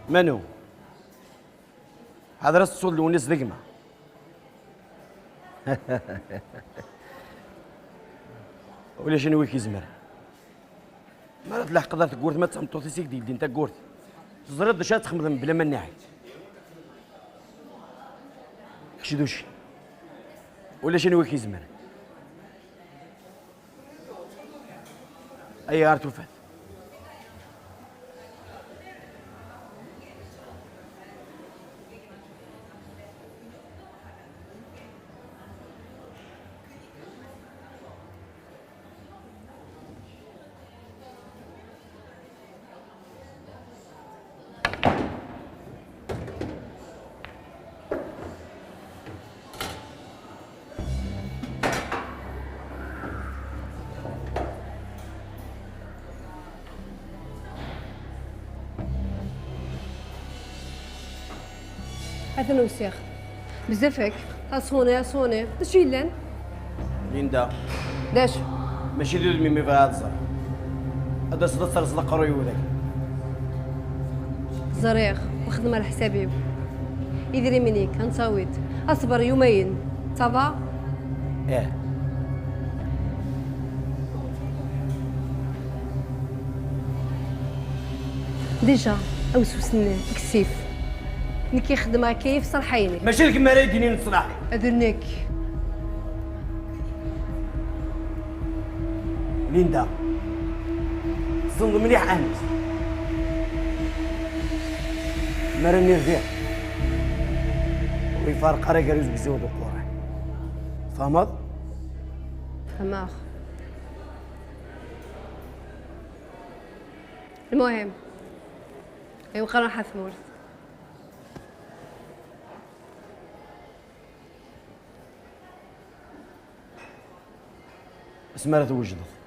منو هذا الصول اللي ونس ذقمه. ولا شنو ويك يزمر ما تلاح قدرت قورت ما تسمطو سيك ديال انت قورت زرد شات تخمم بلا ما ناحي شدوش ولا شنو ويك يزمر اي ارتوفات. هذا نوسيخ بزافك اصوني اصوني اش يلان ليندا داش ماشي دود ميمي في هذا الزر هذا صدق صدق قروي وذاك زريخ وخدم على حسابي يدري منيك نصاويت اصبر يومين صافا. ايه ديجا اوسوسني كسيف اللي كيخدم كيف صرحيني ماشي لك ما رايديني نصلحي اذنك ليندا صند مليح امس ما راني رفيع ويفارق راك ريز بزود القرى فهمت؟ فماخ المهم ايوا قرا حثمور اسمها توجدت